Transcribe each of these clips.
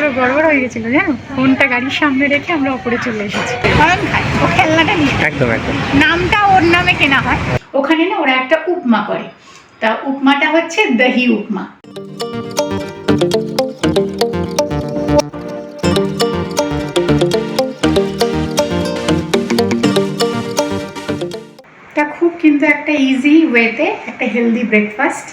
পুরো গড়বড় হয়ে গেছিল জানো, ফোনটা গাড়ির সামনে রেখে আমরা ওপরে চলে এসেছি। কারণ খাই ও খেলনাটা নিয়ে, একদম একদম নামটা ওর নামে কেনা হয়। ওখানে না ওরা একটা উপমা করে, তা উপমাটা হচ্ছে দহি উপমা। তা খুব কিন্তু একটা ইজি ওয়েতে একটা healthy breakfast.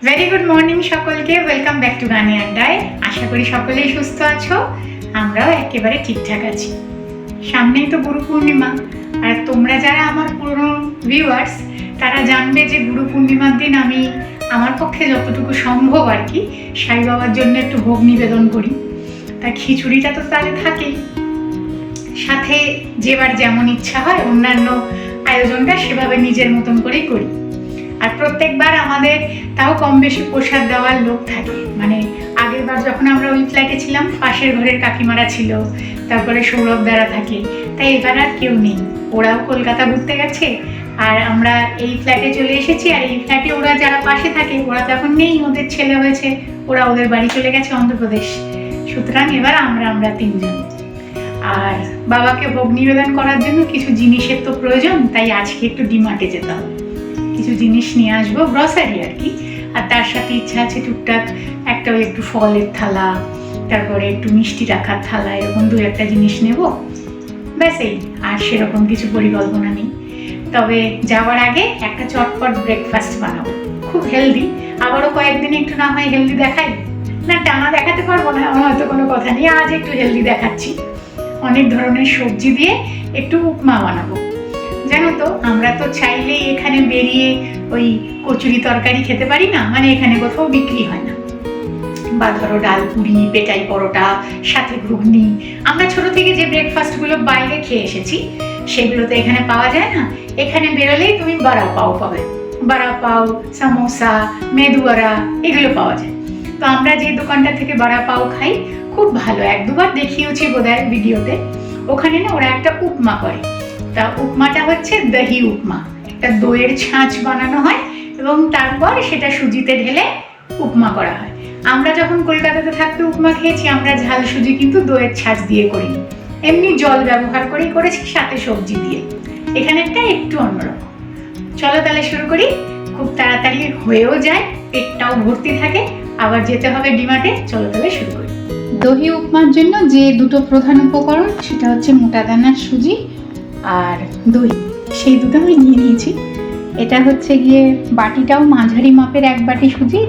Very good morning সকলকে, ওয়েলকাম ব্যাক টু গানি আড্ডায়। আশা করি সকলেই সুস্থ আছো, আমরাও একেবারে ঠিকঠাক আছি। সামনেই তো গুরু পূর্ণিমা, আর তোমরা যারা আমার পুরনো ভিউয়ার্স তারা জানবে যে গুরু পূর্ণিমার দিন আমি আমার পক্ষে যতটুকু সম্ভব আর কি সাই বাবার জন্য একটু ভোগ নিবেদন করি। তা খিচুড়িটা তো তাহলে থাকেই, সাথে যেবার যেমন ইচ্ছা হয় অন্যান্য আয়োজনটা সেভাবে নিজের মতন করেই করি। আর প্রত্যেকবার আমাদের তাও কম বেশি প্রসাদ দেওয়ার লোক থাকে। মানে আগের বার যখন আমরা ওই ফ্ল্যাটে ছিলাম, পাশের ঘরের কাকিমারা ছিল, তারপরে সৌরভ দ্বারা থাকে, তাই এবার আর কেউ নেই, ওরাও কলকাতা ঘুরতে গেছে আর আমরা এই ফ্ল্যাটে চলে এসেছি। আর এই ফ্ল্যাটে ওরা যারা পাশে থাকে ওরা তো এখন নেই, ওদের ছেলে হয়েছে, ওরা ওদের বাড়ি চলে গেছে অন্ধ্রপ্রদেশ। সুতরাং এবার আমরা তিনজন। আর বাবাকে ভোগ নিবেদন করার জন্য কিছু জিনিসের তো প্রয়োজন, তাই আজকে একটু ডিমার্টে যেতে হবে, কিছু জিনিস নিয়ে আসবো, গ্রসারি আর কি। আর তার সাথে ইচ্ছা আছে টুকটাক একটা ওই একটু ফলের থালা, তারপরে একটু মিষ্টি রাখার থালা, এরকম দু একটা জিনিস নেব, ব্যাস এই। আর সেরকম কিছু পরিকল্পনা নেই। তবে যাওয়ার আগে একটা চটপট ব্রেকফাস্ট বানাবো, খুব হেলদি। আবারও কয়েকদিন একটু না হয় হেলদি দেখাই না, টানা দেখাতে পারবো না আমার হয়তো কোনো কথা নেই, আজ একটু হেলদি দেখাচ্ছি। অনেক ধরনের সবজি দিয়ে একটু উপমা বানাবো। জানো তো আমরা তো চাইলেই এখানে বেরিয়ে ওই কচুরি তরকারি খেতে পারি না, মানে এখানে কোথাও বিক্রি হয় না। বা ধরো ডাল পুরি, পেটাই পরোটা, সাথে ঘুগনি, আমরা ছোট থেকে যে ব্রেকফাস্টগুলো বাইরে খেয়ে এসেছি সেগুলো তো এখানে পাওয়া যায় না। এখানে বেরোলেই তুমি বড়া পাও পাবে, বড়া পাও, সামোসা, মেদুয়ারা, এগুলো পাওয়া যায়। তো আমরা যে দোকানটা থেকে বড়া পাও খাই, খুব ভালো, এক দুবার দেখিয়েছি বোধহয় ভিডিওতে। ওখানে না ওরা একটা উপমা করে, তা উপমাটা হচ্ছে দহি উপমা। একটা দইয়ের ছাঁচ বানানো হয় এবং তারপর সেটা সুজিতে ঢেলে উপমা করা হয়। আমরা যখন কলকাতাতে থাকতে উপমা খেয়েছি, আমরা ঝাল সুজি কিন্তু দইয়ের ছাঁচ দিয়ে করিনি, এমনি জল ব্যবহার করেই করেছি, সাথে সবজি দিয়ে। এখানেরটা একটু অন্যরকম। চলো তাহলে শুরু করি, খুব তাড়াতাড়ি হয়েও যায়, পেটটাও ভর্তি থাকে। আবার যেতে হবে ডিমার্টে, চলো তাহলে শুরু করি। দহি উপমার জন্য যে দুটো প্রধান উপকরণ, সেটা হচ্ছে মোটা দানার সুজি আর দই, সেই দুটো আমি নিয়ে নিয়েছি। এটা হচ্ছে গিয়ে বাটিটাও মাঝারি মাপের 1 বাটি সুজি,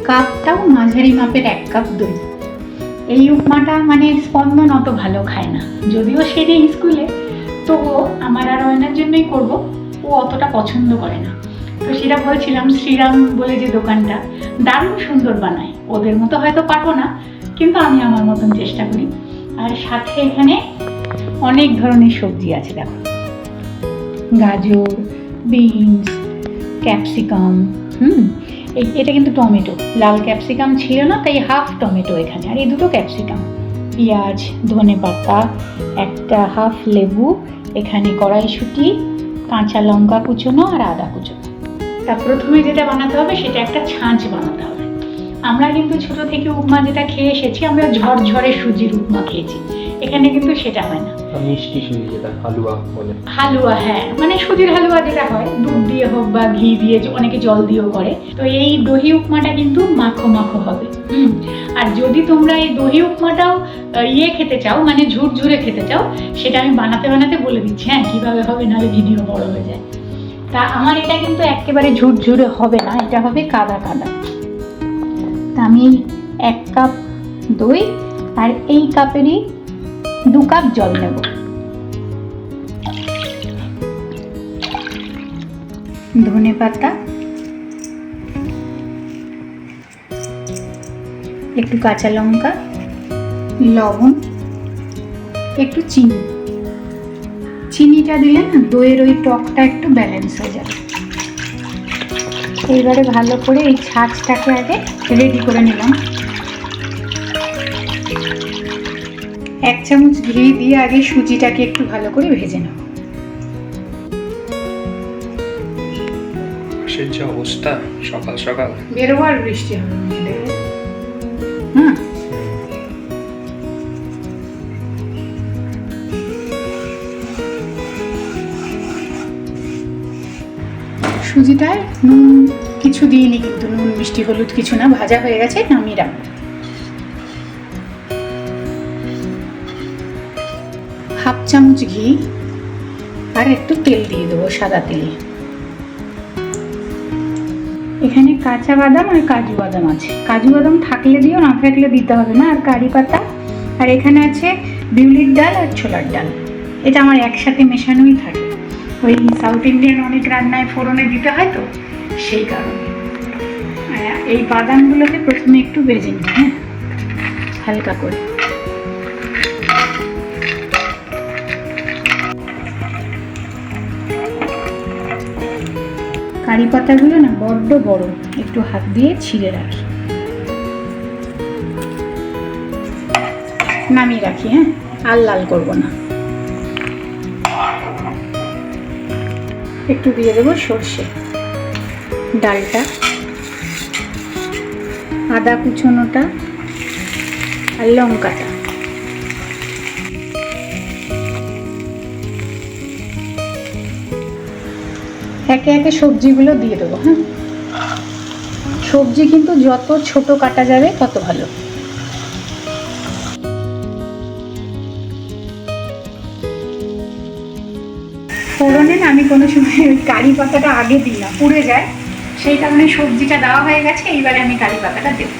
কাপটাও মাঝারি মাপের 1 কাপ দই। এই উপমাটা মানে স্পন্দন অত ভালো খায় না, যদিও সে নেই স্কুলে, তবুও আমার আর অয়নার জন্যই করব, ও অতটা পছন্দ করে না। তো সেটা বলছিলাম, শ্রীরাম বলে যে দোকানটা, দারুণ সুন্দর বানায়, ওদের মতো হয়তো পারবো না, কিন্তু আমি আমার মতন চেষ্টা করি। আর সাথে এখানে অনেক ধরনের সবজি আছে, দেখো, গাজর, বিনস, ক্যাপসিকাম, এটা কিন্তু টমেটো, লাল ক্যাপসিকাম ছিল না তাই হাফ টমেটো এখানে, আর এই দুটো ক্যাপসিকাম, পেঁয়াজ, ধনেপাতা, একটা হাফ লেবু, এখানে কড়াইশুঁটি, কাঁচা লঙ্কা কুচোনো আর আদা কুচোনো। তা প্রথমে যেটা বানাতে হবে সেটা একটা ছাঁচ বানাতে হবে। আমরা কিন্তু ছোট থেকে উপমা যেটা খেয়ে এসেছি, আমরা ঝরঝরে সুজির উপমা খেয়েছি, এখানে কিন্তু সেটা হয় না, মিষ্টি সুজি, যেটা হালুয়া বলে। হালুয়া, হ্যাঁ, মানে সুজির হালুয়া যেটা হয় দুধ দিয়ে হোক বা ঘি দিয়ে, অনেকে জল দিয়েও করে। তো এই দহি উপমাটা কিন্তু মাখো মাখো হবে। আর যদি তোমরা এই দহি উপমাটাও খেতে চাও, মানে ঝুরঝুরে খেতে চাও, সেটা আমি বানাতে বানাতে বলে দিচ্ছি, হ্যাঁ, কিভাবে হবে, নাহলে ভিডিও বড় হয়ে যায়। তা আমার এটা কিন্তু একেবারে ঝুরঝুরে হবে না, এটা হবে কাদা কাদা। তা আমি 1 কাপ দই আর এই কাপেরই 2 কাপ জল নেব। ধনেপাতা, একটু কাঁচা লঙ্কা, লবণ, একটু চিনিটা দিলে না দইয়ের ওই টকটা একটু ব্যালেন্স হয়ে যাবে। এইবারে ভালো করে এই ছাঁচটাকে আগে রেডি করে নিলাম। 1 চামচ ঘি দিয়ে আগে সুজিটাকে একটু ভালো করে ভেজে নেব। আকাশের যে অবস্থা সকাল সকাল। বেরোবো আর বৃষ্টি হবে দেখবো। হুম, সুজিটায় নুন কিছু দিইনি, কিন্তু নুন মিষ্টি হলুদ কিছু না, ভাজা হয়ে গেছে, নামিয়ে রাখবো। হাফ চামচ ঘি আর একটু তেল দিয়ে দেবো, সাদা তেল। এখানে কাঁচা বাদাম আর কাজু বাদাম আছে, কাজু বাদাম থাকলে দিও, না থাকলে দিতে হবে না। আর কারি পাতা, আর এখানে আছে বিউলির ডাল আর ছোলার ডাল। এটা আমার একসাথে মেশানোই থাকে, ওই সাউথ ইন্ডিয়ান অনেক রান্নায় ফোড়নে দিতে হয় তো, সেই কারণে। এই বাদামগুলোকে প্রথমে একটু ভেজে নিই, হ্যাঁ, হালকা করে। কারি পাতাগুলো না বড্ড বড়, একটু হাত দিয়ে ছিঁড়ে রাখি, নামিয়ে রাখি। হ্যাঁ, আর লাল করবো না। একটু দিয়ে দেবো সর্ষে, ডালটা, আদা কুচোনোটা আর লঙ্কাটা। একে একে সবজিগুলো দিয়ে দেবো। হ্যাঁ, সবজি কিন্তু যত ছোট কাটা যাবে তত ভালো। ফোড়নে না আমি কোনো সময় ওই কারি পাতাটা আগে দিই না, পুড়ে যায়, সেই কারণে সবজিটা দেওয়া হয়ে গেছে, এইবারে আমি কারি পাতাটা দেব।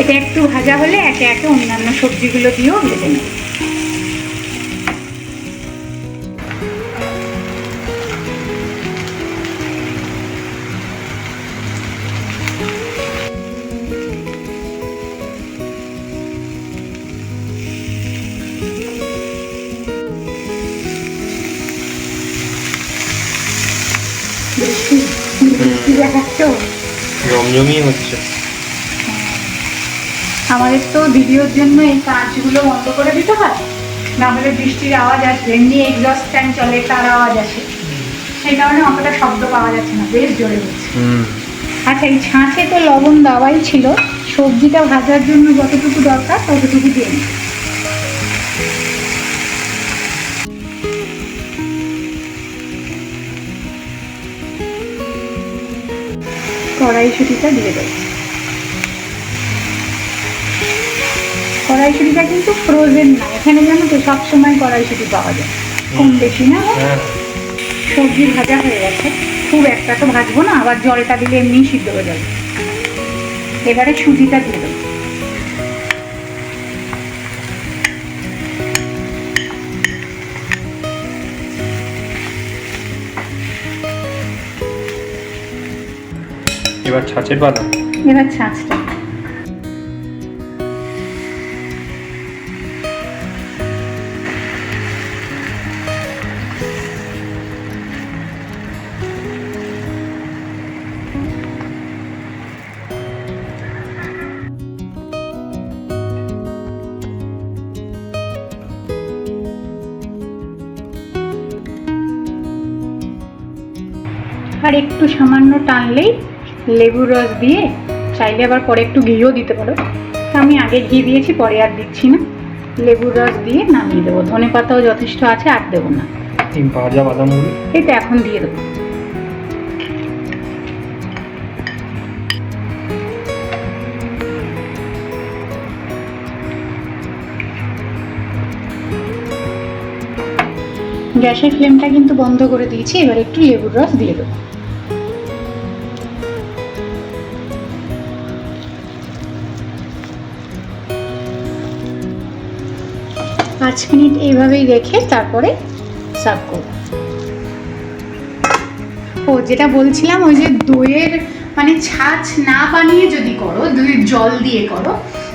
এটা একটু ভাজা হলে একে একে অন্যান্য সবজিগুলো দিয়েও ভেজে নেব। জমজমই হচ্ছে। আমাদের তো ভিডিওর জন্য এই কাজগুলো বন্ধ করে দিতে হয়, না হলে বৃষ্টির আওয়াজ আসবে, এমনি এক্সস্ট ফ্যান চলে তার আওয়াজ আসে, সেই কারণে অতটা শব্দ পাওয়া যাচ্ছে না, বেশ জোরে হচ্ছে। আচ্ছা, এই ছাঁচে তো লবণ দেওয়াই ছিল, সবজিটা ভাজার জন্য যতটুকু দরকার ততটুকু দিয়ে নিই। কড়াইশুঁটিটা দিয়ে দেবো। কড়াইশুঁটিটা কিন্তু ফ্রোজেন না, এখানে জানো তো সবসময় কড়াইশুঁটি পাওয়া যায়, কম বেশি না। সবজি ভাজা হয়ে গেছে, খুব একটা তো ভাজবো না, আবার জলটা দিলে এমনি সিদ্ধ হয়ে যাবে। এবারে সুজিটা দিয়ে দেবো। এবার ছাঁচের বাদাম, এবার ছাঁচটা। আর একটু সামান্য টানলেই লেবুর রস দিয়ে, চাইলে আবার পরে একটু ঘিও দিতে পারো, আমি আগে ঘি দিয়েছি, পরে আর দিচ্ছি না। লেবুর রস দিয়ে নামিয়ে দেবো। ধনে পাতাও যথেষ্ট আছে, আর দেবো না। এই ভাজা বাদামগুলো এটা এখন দিয়ে দেবো। গ্যাসের ফ্লেমটা কিন্তু বন্ধ করে দিয়েছি, এবার একটু লেবুর রস দিয়ে দেবো। পাঁচ মিনিট এইভাবেই রেখে তারপরে সার্ভ করব। ও, যেটা বলছিলাম, ওই যে দইয়ের মানে ছাঁচ না বানিয়ে যদি করো, দইয়ের জল দিয়ে করো,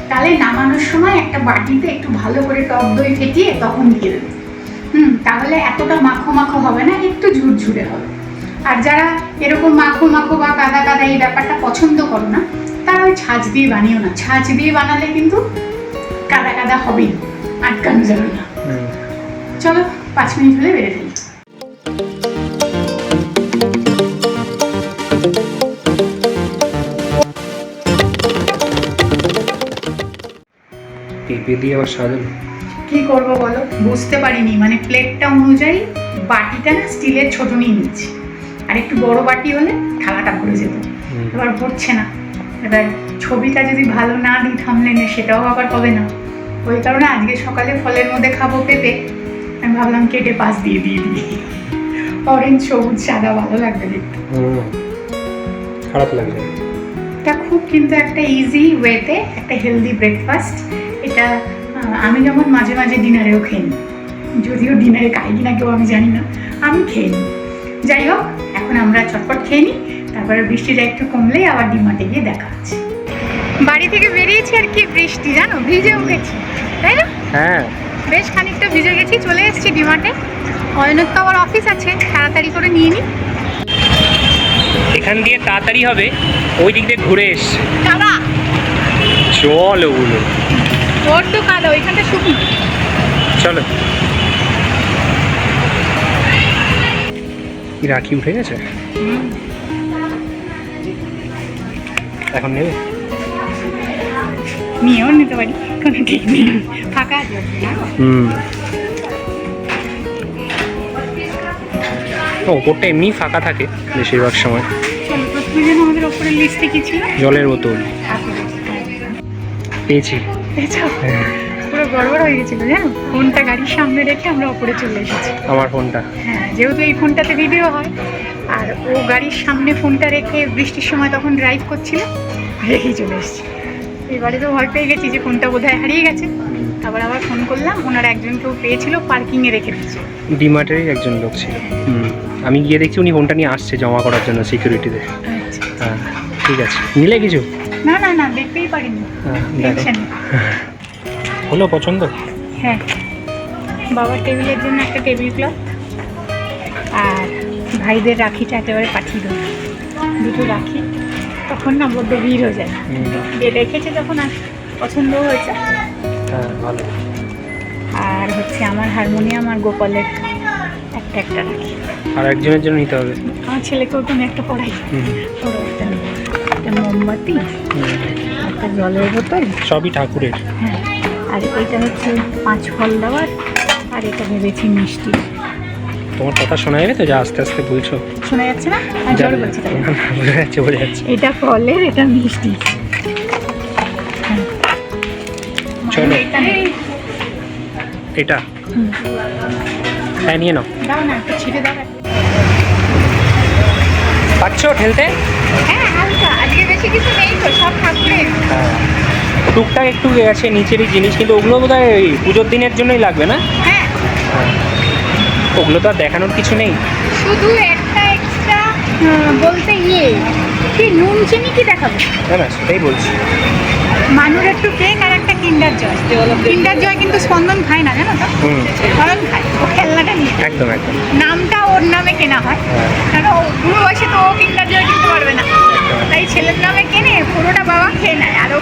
তাহলে নামানোর সময় একটা বাটিতে একটু ভালো করে টক দই ফেটিয়ে তখন দিয়ে দেবে। তাহলে এতটা মাখো মাখো হবে না, একটু ঝুরঝুরে হবে। আর যারা এরকম মাখো মাখো বা কাদা কাদা এই ব্যাপারটা পছন্দ করো না, তারা ওই ছাঁচ দিয়ে বানিও না। ছাঁচ দিয়ে বানালে কিন্তু কাদা কাদা হবেই, আটকানো যাবে না। চলো 5 মিনিট হলে বেড়ে ফেলি। দিয়ে দিয়ে আবার সাজালো। কি করব বলো, বুঝতে পারিনি, মানে প্লেটটা অনুযায়ী বাটিটা না স্টিলের ছোট নিয়ে নিচ্ছি, আর একটু বড় বাটি হলে থালাটা ভরে যেত, এবার ভরছে না। এবার ছবিটা যদি ভালো না দিই থামলেনে, সেটাও আবার হবে না। ওই কারণে আজকে সকালে ফলের মধ্যে খাবো পেঁপে, আমি ভাবলাম কেটে পাশ দিয়ে দিই। অরেঞ্জ, সবুজ, সাদা ভালো লাগবে দেখতে। খারাপ লাগবে। এটা খুব কিন্তু একটা ইজি ওয়েতে একটা হেলদি ব্রেকফাস্ট। এটা আমি যেমন মাঝে মাঝে ডিনারেও খেয়ে নিই, যদিও ডিনারে খাই কিনা কেউ আমি জানি না, আমি খেয়ে নিই। যাই হোক, এখন আমরা চটপট খেয়ে নিই, তারপরে বৃষ্টিটা একটু কমলেই আবার ডিমার্টে গিয়ে দেখা হচ্ছে। বাড়ি থেকে বেরিয়েছি আর কি বৃষ্টি, জানো, ভিজেও গেছি, তাই না? হ্যাঁ, বেশ খানিকটা ভিজে গেছি। চলে এসেছি ডিমার্টে। অয়নের তো আবার অফিস আছে, তাড়াতাড়ি করে নিয়ে নিই। এখান দিয়ে তাড়াতাড়ি হবে, ওই দিক দিয়ে ঘুরে এসছে। দাদা চল ওগুলো, বড্ড কালো, এখানটা শুকনো। চলো। কি রাখি উঠে গেছে? এখন নেবে? নিয়েও নিতে পারি, কোনো ঠিক নেই, ফাঁকা আছে না। ওপরটা এমনি ফাঁকা থাকে বেশিরভাগ সময়। চলো, প্রথমে যেন আমাদের ওপরের লিস্টে কি ছিল? জলের বোতল পেয়েছি। পেয়েছো? পুরো গড়বড় হয়ে গেছিল, জানো, ফোনটা গাড়ির সামনে রেখে আমরা ওপরে চলে এসেছি। আমার ফোনটা, হ্যাঁ, যেহেতু এই ফোনটাতে ভিডিও হয়, আর ও গাড়ির সামনে ফোনটা রেখে বৃষ্টির সময় তখন ড্রাইভ করছিল, রেখেই চলে এসেছি। এবারে তো ভয় পেয়ে গেছি যে ফোনটা বোধহয় হারিয়ে গেছে। আবার ফোন করলাম, ওনার একজনকেও পেয়েছিল, পার্কিংয়ে রেখে দিচ্ছে। ডিমার্টেরই একজন লোক ছিল। আমি গিয়ে দেখছি উনি ফোনটা নিয়ে আসছে জমা করার জন্য সিকিউরিটিতে। আচ্ছা, হ্যাঁ, ঠিক আছে। নিলে কিছু? না না না, দেখতেই পারিনি। হ্যাঁ, দেখো। টেনশন নেই। হলো পছন্দ? হ্যাঁ, বাবার টেবিলের জন্য একটা টেবিল ক্লথ, আর ভাইদের রাখিটা একেবারে পাঠিয়ে দেবো, দুটো রাখি, তখন না বড্ড ভিড় হয়ে যায়। যে রেখেছে যখন আর পছন্দ হয়েছে। হ্যাঁ, ভালো। আর হচ্ছে আমার হারমোনিয়াম আর গোপালের একটা একটা রাখি। আর একজনের জন্য নিতে হবে। আমার ছেলেকেও তো আমি একটা পড়াই, ওরও একটা নেবো। একটা মোমবাতি, একটা জলের বোতল, সবই ঠাকুরের। হ্যাঁ, আর এটা হচ্ছে 5 ফল দেওয়ার, আর এটা ভেবেছি মিষ্টি। তোমার কথা শোনা যাবে তো, যা আস্তে আস্তে বলছো? শোনা যাচ্ছে না? আমি জোরে বলছি তাই। না, না, বোঝা যাচ্ছে, বোঝা যাচ্ছে। এটা ফলের, এটা মিষ্টি। হ্যাঁ। চলো। এটা নেই। এটা হ্যাঁ, নিয়ে নাও। দাও না, একটু ছিটে দাও। পাচ্ছ ঠেলতে? হ্যাঁ, হালকা, আজকে বেশি কিছু নেই তো, সব ঠাকুরের। টুকটাক একটু আছে নিচেরই জিনিস, কিন্তু ওগুলো বোধ হয় ওই পুজোর দিনের জন্যই লাগবে না? হ্যাঁ, ওগুলো তো আর দেখানোর কিছু নেই। শুধু একটা এক্সট্রা বলতে কি নুন চিনি কি দেখাবো? না না, সেটাই বলছি। মানুর একটু কেক আর একটা কিন্ডার জয়। কিন্ডার জয় কিন্তু স্পন্দন খায় না, জানো তো? স্মরণ খায়, ও খেলনাটা নিয়ে। একদম একদম। নামটা ওর নামে কেনা হয়, কারণ ও বুড়ো বয়সে তো ও কিন্ডার জয় কিনতে পারবে না, তাই ছেলের নামে কেনে পুরোটা বাবা খেয়ে নেয়, আর ও